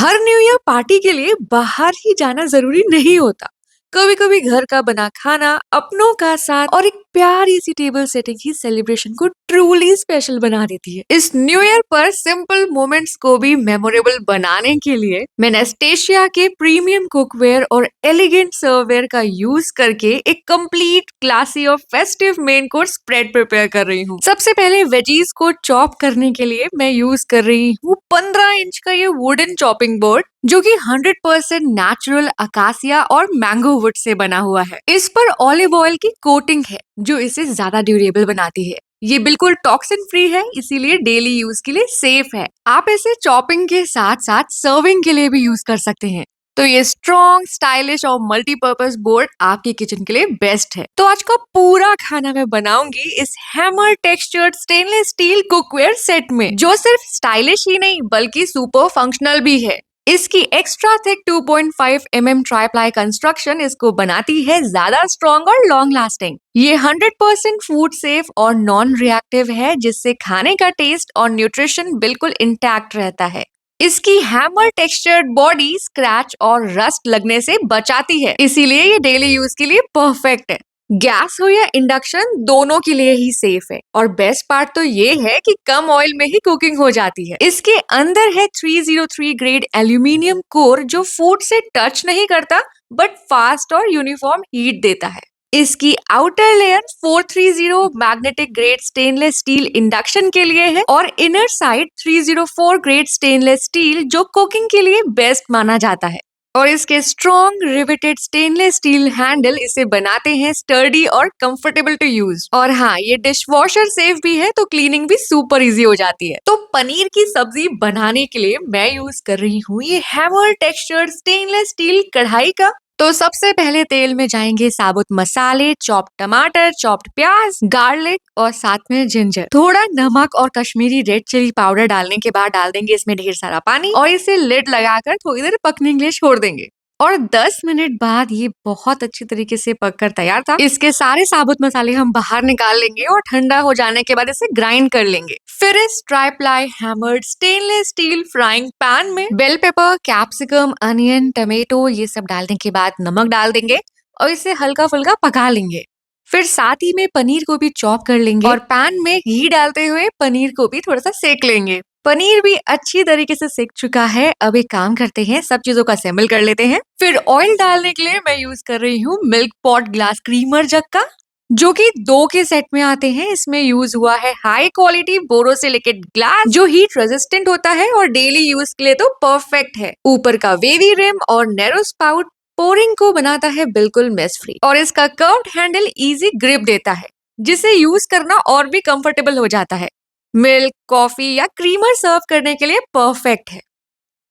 हर new year party के लिए बाहर ही जाना जरूरी नहीं होता। कभी कभी घर का बना खाना, अपनों का साथ और एक प्यारी सी टेबल सेटिंग ही सेलिब्रेशन को ट्रूली स्पेशल बना देती है। इस न्यू ईयर पर सिंपल मोमेंट्स को भी मेमोरेबल बनाने के लिए मैं नेस्टेशिया के प्रीमियम कुकवेयर और एलिगेंट सर्ववेयर का यूज करके एक कंप्लीट क्लासी और festive main course spread prepare कर रही हूँ। सबसे पहले वेजीज को चॉप करने के लिए मैं यूज कर रही हूँ 15 इंच का ये वुडन चॉपिंग बोर्ड, जो कि 100% नेचुरल अकासिया और मैंगो वुड से बना हुआ है। इस पर ऑलिव ऑयल की कोटिंग है जो इसे ज्यादा ड्यूरेबल बनाती है। ये बिल्कुल टॉक्सिन फ्री है, इसीलिए डेली यूज के लिए सेफ है। आप इसे चॉपिंग के साथ साथ सर्विंग के लिए भी यूज कर सकते हैं। तो ये स्ट्रॉन्ग, स्टाइलिश और मल्टीपर्पज बोर्ड आपके किचन के लिए बेस्ट है। तो आज का पूरा खाना मैं बनाऊंगी इस hammer textured stainless steel cookware set में, जो सिर्फ स्टाइलिश ही नहीं बल्कि सुपर फंक्शनल भी है। इसकी extra thick 2.5 mm tri-ply construction इसको बनाती है ज्यादा स्ट्रॉन्ग और लॉन्ग लास्टिंग। ये 100% फूड सेफ और नॉन रिएक्टिव है, जिससे खाने का टेस्ट और न्यूट्रिशन बिल्कुल इंटैक्ट रहता है। इसकी हैमर टेक्सचर्ड बॉडी स्क्रैच और रस्ट लगने से बचाती है, इसीलिए ये डेली यूज के लिए परफेक्ट है। गैस हो या इंडक्शन, दोनों के लिए ही सेफ है। और बेस्ट पार्ट तो ये है कि कम ऑयल में ही कुकिंग हो जाती है। इसके अंदर है 303 ग्रेड एल्यूमिनियम कोर, जो फूड से टच नहीं करता बट फास्ट और यूनिफॉर्म हीट देता है। इसकी outer layer 430 magnetic grade stainless steel induction के लिए है और inner side 304 grade stainless steel, जो कुकिंग के लिए बेस्ट माना जाता है। और इसके strong riveted stainless steel handle इसे बनाते हैं स्टर्डी और कंफर्टेबल टू यूज। और हाँ, ये डिश वॉशर सेफ भी है, तो क्लीनिंग भी सुपर इजी हो जाती है। तो पनीर की सब्जी बनाने के लिए मैं यूज कर रही हूँ ये हैमर टेक्सचर्ड स्टेनलेस स्टील कढ़ाई का। तो सबसे पहले तेल में जाएंगे साबुत मसाले, चॉप्ड टमाटर, चॉप्ड प्याज, गार्लिक और साथ में जिंजर। थोड़ा नमक और कश्मीरी रेड चिली पाउडर डालने के बाद डाल देंगे इसमें ढेर सारा पानी और इसे लिड लगाकर थोड़ी देर पकने के लिए छोड़ देंगे। और 10 मिनट बाद ये बहुत अच्छी तरीके से पककर तैयार था। इसके सारे साबुत मसाले हम बाहर निकाल लेंगे और ठंडा हो जाने के बाद इसे ग्राइंड कर लेंगे। फिर इस triply hammered stainless steel frying pan में bell pepper, capsicum, onion, tomato ये सब डालने के बाद नमक डाल देंगे और इसे हल्का फुल्का पका लेंगे। फिर साथ ही में पनीर को भी चॉप कर लेंगे और पैन में घी डालते हुए पनीर को भी थोड़ा सा सेक लेंगे। पनीर भी अच्छी तरीके से सेक चुका है। अब एक काम करते हैं, सब चीजों का असेंबल कर लेते हैं। फिर ऑयल डालने के लिए मैं यूज कर रही हूँ मिल्क पॉट ग्लास क्रीमर जग का, जो कि 2 के सेट में आते हैं। इसमें यूज हुआ है हाई क्वालिटी बोरोसिलिकेट ग्लास, जो हीट रेजिस्टेंट होता है और डेली यूज के लिए तो परफेक्ट है। ऊपर का वेवी रिम और नैरो स्पाउट पोरिंग को बनाता है बिल्कुल मेस फ्री, और इसका कर्व्ड हैंडल इजी ग्रिप देता है, जिसे यूज करना और भी कंफर्टेबल हो जाता है। मिल्क, कॉफी या क्रीमर सर्व करने के लिए परफेक्ट है।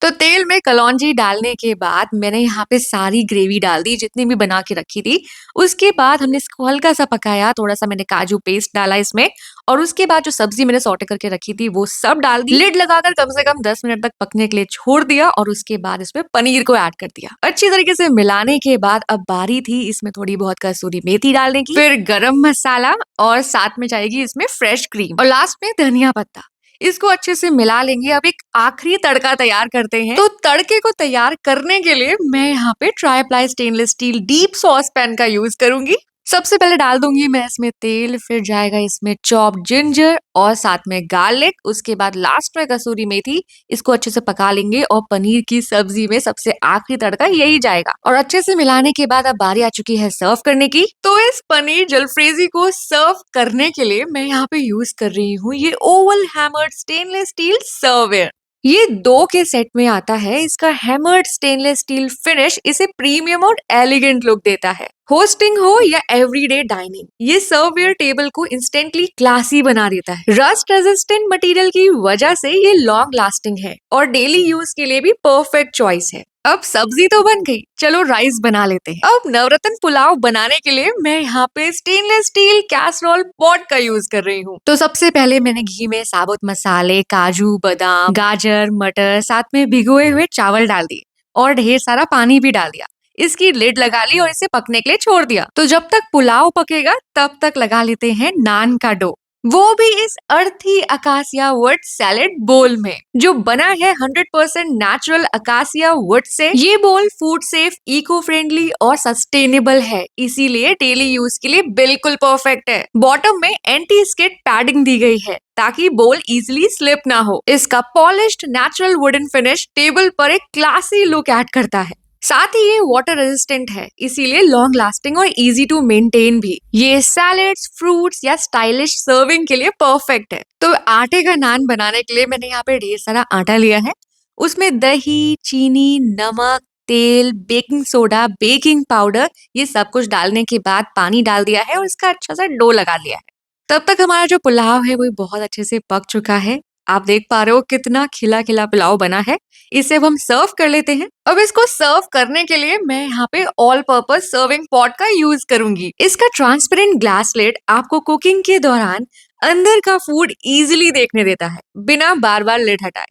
तो तेल में कलौंजी डालने के बाद मैंने यहाँ पे सारी ग्रेवी डाल दी जितनी भी बना के रखी थी। उसके बाद हमने इसको हल्का सा पकाया, थोड़ा सा मैंने काजू पेस्ट डाला इसमें, और उसके बाद जो सब्जी मैंने सौटे करके रखी थी वो सब डाल दी। लिड लगाकर कम से कम 10 मिनट तक पकने के लिए छोड़ दिया और उसके बाद इसमें पनीर को ऐड कर दिया। अच्छी तरीके से मिलाने के बाद अब बारी थी इसमें थोड़ी बहुत कसूरी मेथी डालने की, फिर गरम मसाला और साथ में जाएगी इसमें फ्रेश क्रीम और लास्ट में धनिया पत्ता। इसको अच्छे से मिला लेंगे। अब एक आखिरी तड़का तैयार करते हैं। तो तड़के को तैयार करने के लिए मैं यहाँ पे tri-ply stainless steel deep sauce pan का यूज करूंगी। सबसे पहले डाल दूंगी मैं इसमें तेल, फिर जाएगा इसमें चॉप्ड जिंजर और साथ में गार्लिक, उसके बाद लास्ट में कसूरी मेथी। इसको अच्छे से पका लेंगे और पनीर की सब्जी में सबसे आखिरी तड़का यही जाएगा। और अच्छे से मिलाने के बाद अब बारी आ चुकी है सर्व करने की। तो इस पनीर जलफ्रेजी को सर्व करने के लिए मैं यहाँ पे यूज कर रही हूँ ये ओवल हैमर्ड स्टेनलेस स्टील सर्ववेयर। ये 2 के सेट में आता है। इसका हैमर्ड स्टेनलेस स्टील फिनिश इसे प्रीमियम और एलिगेंट लुक देता है। होस्टिंग हो या एवरीडे डाइनिंग, ये सर्ववेयर टेबल को इंस्टेंटली क्लासी बना देता है। रस्ट रेजिस्टेंट मटेरियल की वजह से ये लॉन्ग लास्टिंग है और डेली यूज के लिए भी परफेक्ट चॉइस है। अब सब्जी तो बन गई, चलो राइस बना लेते हैं। अब नवरत्न पुलाव बनाने के लिए मैं यहाँ पे स्टेनलेस स्टील कैसरोल पॉट का यूज कर रही हूँ। तो सबसे पहले मैंने घी में साबुत मसाले, काजू, बादाम, गाजर, मटर, साथ में भिगोए हुए चावल डाल दिए और ढेर सारा पानी भी डाल दिया। इसकी लिड लगा ली और इसे पकने के लिए छोड़ दिया। तो जब तक पुलाव पकेगा तब तक लगा लेते हैं नान का डो। वो भी इस अर्थी अकासिया वुड सैलेड बोल में, जो बना है 100% नेचुरल अकासिया वुड से। ये बोल फूड सेफ, इको फ्रेंडली और सस्टेनेबल है, इसीलिए डेली यूज के लिए बिल्कुल परफेक्ट है। बॉटम में एंटी स्किड पैडिंग दी गई है ताकि बोल इजिली स्लिप ना हो। इसका polished natural wooden finish table पर एक क्लासी लुक ऐड करता है। साथ ही ये वाटर रेजिस्टेंट है, इसीलिए लॉन्ग लास्टिंग और इजी टू मेंटेन भी। ये सैलेड्स, फ्रूट्स या स्टाइलिश सर्विंग के लिए परफेक्ट है। तो आटे का नान बनाने के लिए मैंने यहाँ पे ढेर सारा आटा लिया है। उसमें दही, चीनी, नमक, तेल, बेकिंग सोडा, बेकिंग पाउडर, ये सब कुछ डालने के बाद पानी डाल दिया है और इसका अच्छा सा डो लगा लिया है। तब तक हमारा जो पुलाव है वो बहुत अच्छे से पक चुका है। आप देख पा रहे हो कितना खिला खिला पुलाव बना है। इसे अब हम सर्व कर लेते हैं। अब इसको सर्व करने के लिए मैं यहाँ पे ऑल पर्पस सर्विंग पॉट का यूज करूंगी। इसका ट्रांसपेरेंट ग्लास लिड आपको कुकिंग के दौरान अंदर का फूड इजीली देखने देता है, बिना बार बार लिड हटाए।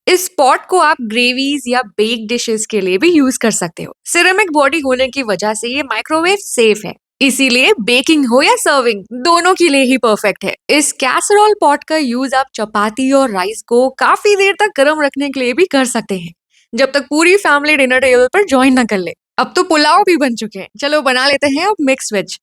इस पॉट को आप ग्रेवीज या बेक डिशेस के लिए भी यूज कर सकते हो। सिरेमिक बॉडी होने की वजह से ये माइक्रोवेव सेफ है, इसीलिए बेकिंग हो या सर्विंग दोनों के लिए ही परफेक्ट है। इस कैसरोल पॉट का यूज आप चपाती और राइस को काफी देर तक गर्म रखने के लिए भी कर सकते हैं, जब तक पूरी फैमिली डिनर टेबल पर ज्वाइन ना कर ले। अब तो पुलाव भी बन चुके हैं, चलो बना लेते हैं अब मिक्स वेज,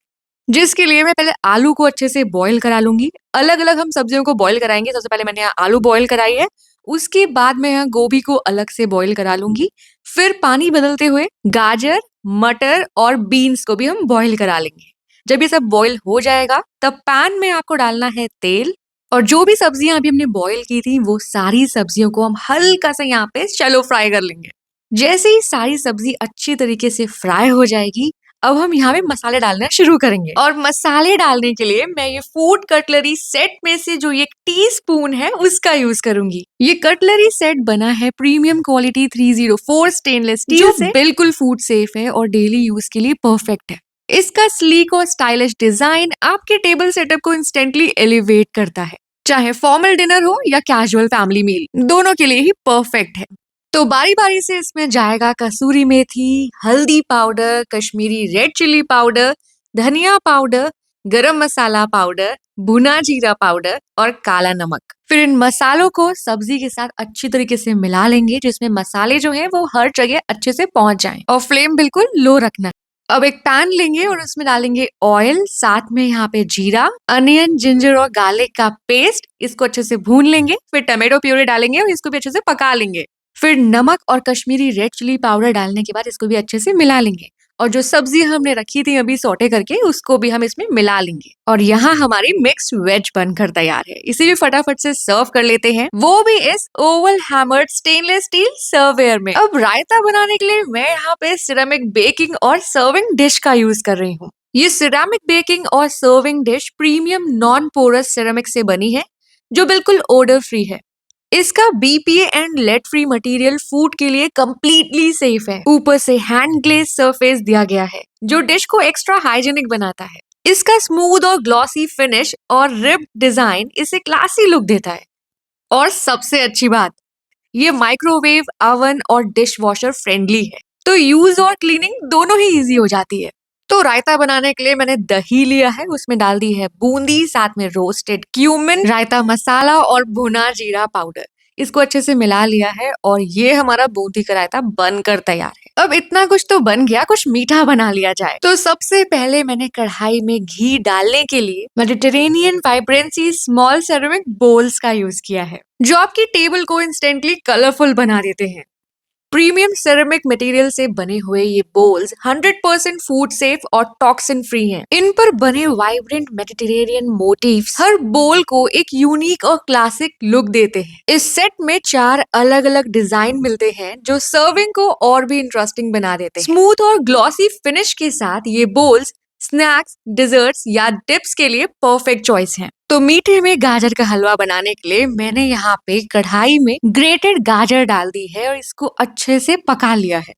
जिसके लिए मैं पहले आलू को अच्छे से बॉईल करा लूंगी। अलग अलग हम सब्जियों को बॉईल कराएंगे। सबसे पहले मैंने यहाँ आलू बॉईल कराई है, उसके बाद मैं यहाँ गोभी को अलग से बॉईल करा लूंगी। फिर पानी बदलते हुए गाजर, मटर और बीन्स को भी हम बॉईल करा लेंगे। जब ये सब बॉईल हो जाएगा तब पैन में आपको डालना है तेल, और जो भी सब्जियां अभी हमने बॉईल की थी वो सारी सब्जियों को हम हल्का सा यहाँ पे शैलो फ्राई कर लेंगे। जैसे ही सारी सब्जी अच्छी तरीके से फ्राई हो जाएगी, अब हम यहाँ पे मसाले डालना शुरू करेंगे। और मसाले डालने के लिए मैं ये फूड कटलरी सेट में से जो ये टीस्पून है उसका यूज करूंगी। ये कटलरी सेट बना है प्रीमियम क्वालिटी 304 स्टेनलेस स्टील से, बिल्कुल फूड सेफ है और डेली यूज के लिए परफेक्ट है। इसका स्लीक और स्टाइलिश डिजाइन आपके टेबल सेटअप को इंस्टेंटली एलिवेट करता है, चाहे फॉर्मल डिनर हो या कैजुअल फैमिली मील, दोनों के लिए ही परफेक्ट है। तो बारी बारी से इसमें जाएगा कसूरी मेथी, हल्दी powder, Kashmiri red chilli powder, धनिया पाउडर, गरम मसाला पाउडर, भुना जीरा पाउडर और काला नमक। फिर इन मसालों को सब्जी के साथ अच्छी तरीके से मिला लेंगे, जिसमें मसाले जो है वो हर जगह अच्छे से पहुंच जाएं, और फ्लेम बिल्कुल लो रखना। अब एक पैन लेंगे और उसमें डालेंगे ऑयल, साथ में यहाँ पे जीरा, अनियन, जिंजर और गार्लिक का पेस्ट, इसको अच्छे से भून लेंगे। फिर टमाटो प्यूरी डालेंगे और इसको भी अच्छे से पका लेंगे। फिर नमक और कश्मीरी रेड चिली पाउडर डालने के बाद इसको भी अच्छे से मिला लेंगे, और जो सब्जी हमने रखी थी अभी सौटे करके उसको भी हम इसमें मिला लेंगे। और यहाँ हमारी मिक्स वेज बनकर तैयार है। इसे भी फटाफट से सर्व कर लेते हैं, वो भी इस oval hammered stainless steel serveware में। अब रायता बनाने के लिए मैं यहाँ पे सिरेमिक बेकिंग और सर्विंग डिश का यूज कर रही हूँ। ये सिरेमिक बेकिंग और serving dish premium non porous ceramic से बनी है, जो बिल्कुल ओडर फ्री है। इसका BPA and lead free material food के लिए कंप्लीटली सेफ है। ऊपर से हैंड ग्लेज सरफेस दिया गया है, जो डिश को एक्स्ट्रा हाइजीनिक बनाता है। इसका स्मूथ और ग्लॉसी फिनिश और रिब डिजाइन इसे क्लासी लुक देता है। और सबसे अच्छी बात, ये माइक्रोवेव, ओवन और डिश वॉशर फ्रेंडली है, तो यूज और क्लीनिंग दोनों ही इजी हो जाती है। तो रायता बनाने के लिए मैंने दही लिया है, उसमें डाल दी है बूंदी, साथ में रोस्टेड क्यूमिन, रायता मसाला और भुना जीरा पाउडर। इसको अच्छे से मिला लिया है और ये हमारा बूंदी का रायता बनकर तैयार है। अब इतना कुछ तो बन गया, कुछ मीठा बना लिया जाए। तो सबसे पहले मैंने कढ़ाई में घी डालने के लिए Mediterranean vibrancy small ceramic bowls का यूज किया है, जो आपकी टेबल को इंस्टेंटली कलरफुल बना देते हैं। प्रीमियम सेरेमिक मटेरियल से बने हुए ये बोल्स 100% फूड सेफ और टॉक्सिन फ्री हैं। इन पर बने वाइब्रेंट मेडिटेरेनियन मोटिव्स हर बोल को एक यूनिक और क्लासिक लुक देते हैं। इस सेट में 4 अलग अलग डिजाइन मिलते हैं, जो सर्विंग को और भी इंटरेस्टिंग बना देते हैं। स्मूथ और ग्लॉसी फिनिश के साथ ये बोल्स स्नैक्स, डिजर्ट्स या डिप्स के लिए परफेक्ट चॉइस हैं। तो मीठे में गाजर का हलवा बनाने के लिए मैंने यहाँ पे कढ़ाई में ग्रेटेड गाजर डाल दी है और इसको अच्छे से पका लिया है।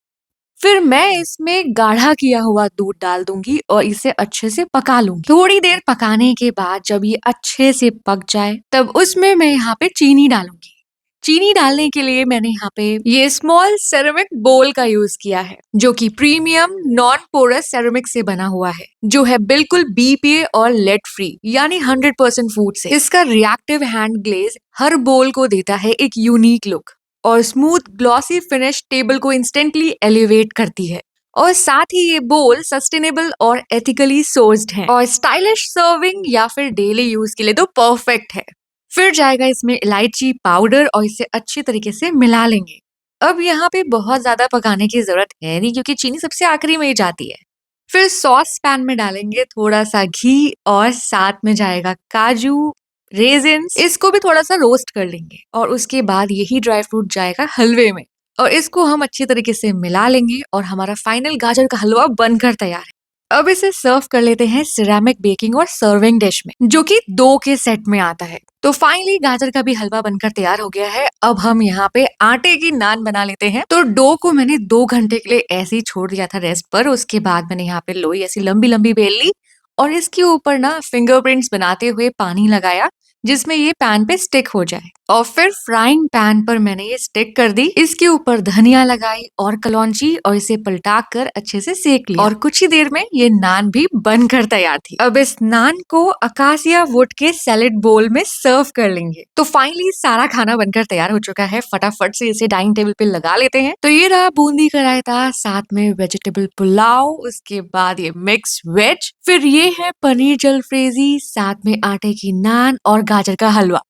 फिर मैं इसमें गाढ़ा किया हुआ दूध डाल दूंगी और इसे अच्छे से पका लूंगी। थोड़ी देर पकाने के बाद जब ये अच्छे से पक जाए, तब उसमें मैं यहाँ पे चीनी डालूंगी। चीनी डालने के लिए मैंने यहाँ पे ये स्मॉल सेरेमिक बोल का यूज किया है, जो कि प्रीमियम नॉन पोरस सेरेमिक से बना हुआ है, जो है बिल्कुल बीपीए और लेड फ्री, यानी 100% फूड से। इसका रिएक्टिव हैंड ग्लेज हर बोल को देता है एक यूनिक लुक, और स्मूथ ग्लॉसी फिनिश टेबल को इंस्टेंटली एलिवेट करती है। और साथ ही ये बोल सस्टेनेबल और एथिकली सोर्स्ड है, और स्टाइलिश सर्विंग या फिर डेली यूज के लिए तो परफेक्ट है। फिर जाएगा इसमें इलायची पाउडर, और इसे अच्छी तरीके से मिला लेंगे। अब यहाँ पे बहुत ज्यादा पकाने की जरूरत है नहीं, क्योंकि चीनी सबसे आखिरी में ही जाती है। फिर सॉस पैन में डालेंगे थोड़ा सा घी, और साथ में जाएगा काजू, रेजिन्स, इसको भी थोड़ा सा रोस्ट कर लेंगे। और उसके बाद यही ड्राई फ्रूट जाएगा हलवे में, और इसको हम अच्छी तरीके से मिला लेंगे, और हमारा फाइनल गाजर का हलवा बनकर तैयार है। अब इसे सर्व कर लेते हैं सिरेमिक बेकिंग और सर्विंग डिश में, जो कि 2 के सेट में आता है। तो फाइनली गाजर का भी हलवा बनकर तैयार हो गया है। अब हम यहाँ पे आटे की नान बना लेते हैं। तो डो को मैंने 2 घंटे के लिए ऐसे ही छोड़ दिया था रेस्ट पर। उसके बाद मैंने यहाँ पे लोई ऐसी लंबी लंबी बेल ली, और इसके ऊपर ना फिंगरप्रिंट्स बनाते हुए पानी लगाया, जिसमें ये पैन पे स्टिक हो जाए। और फिर फ्राइंग पैन पर मैंने ये स्टिक कर दी, इसके ऊपर धनिया लगाई और कलौंजी, और इसे पलटा कर अच्छे से सेक लिया। और कुछ ही देर में ये नान भी बनकर तैयार थी। अब इस नान को अकासिया वुड के सैलेड बोल में सर्व कर लेंगे। तो फाइनली सारा खाना बनकर तैयार हो चुका है। फटाफट से इसे डाइनिंग टेबल पे लगा लेते हैं। तो ये रहा बूंदी का रायता, साथ में वेजिटेबल पुलाव, उसके बाद ये मिक्स वेज, फिर ये है पनीर जलफ्रेजी, साथ में आटे की नान और गाजर का हलवा।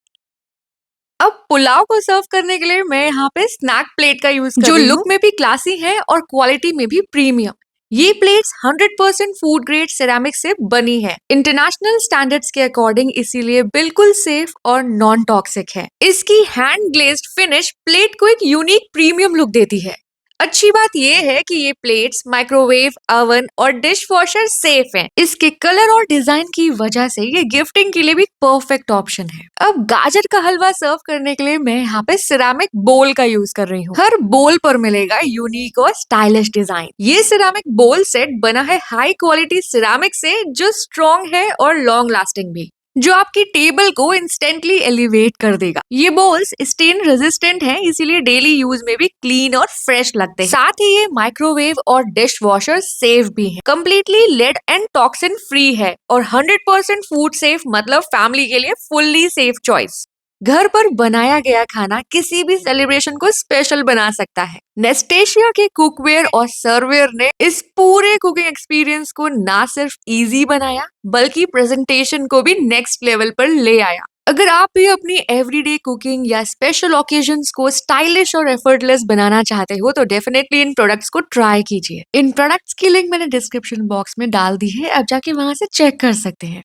अब पुलाव को सर्व करने के लिए मैं यहाँ पे स्नैक प्लेट का यूज कर जो रही लुक हूँ में भी क्लासी है और क्वालिटी में भी प्रीमियम। ये प्लेट्स 100% फूड ग्रेड सिरेमिक से बनी है, इंटरनेशनल स्टैंडर्ड्स के अकॉर्डिंग, इसीलिए बिल्कुल सेफ और नॉन टॉक्सिक है। इसकी हैंड ग्लेज्ड फिनिश प्लेट को एक यूनिक प्रीमियम लुक देती है। अच्छी बात यह है कि ये प्लेट्स माइक्रोवेव, ओवन और डिश वॉशर सेफ हैं। इसके कलर और डिजाइन की वजह से ये गिफ्टिंग के लिए भी परफेक्ट ऑप्शन है। अब गाजर का हलवा सर्व करने के लिए मैं यहाँ पे सिरेमिक बोल का यूज कर रही हूँ। हर बोल पर मिलेगा यूनिक और स्टाइलिश डिजाइन। ये सिरेमिक बोल सेट बना है हाई क्वालिटी सिरेमिक से, जो स्ट्रॉन्ग है और लॉन्ग लास्टिंग भी, जो आपकी टेबल को इंस्टेंटली एलिवेट कर देगा। ये बोल्स स्टेन रेजिस्टेंट हैं, इसीलिए डेली यूज में भी क्लीन और फ्रेश लगते हैं। साथ ही ये माइक्रोवेव और डिश वॉशर सेफ भी है, completely lead and toxin free है, और 100% फूड सेफ, मतलब फैमिली के लिए फुल्ली सेफ चॉइस। घर पर बनाया गया खाना किसी भी सेलिब्रेशन को स्पेशल बना सकता है। नेस्टेशिया के कुकवेयर और सर्वेयर ने इस पूरे कुकिंग एक्सपीरियंस को ना सिर्फ इजी बनाया, बल्कि प्रेजेंटेशन को भी नेक्स्ट लेवल पर ले आया। अगर आप भी अपनी एवरीडे कुकिंग या स्पेशल ओकेजन्स को स्टाइलिश और एफर्टलेस बनाना चाहते हो, तो डेफिनेटली इन प्रोडक्ट्स को ट्राई कीजिए। इन प्रोडक्ट्स की लिंक मैंने डिस्क्रिप्शन बॉक्स में डाल दी है, अब जाके वहां से चेक कर सकते हैं।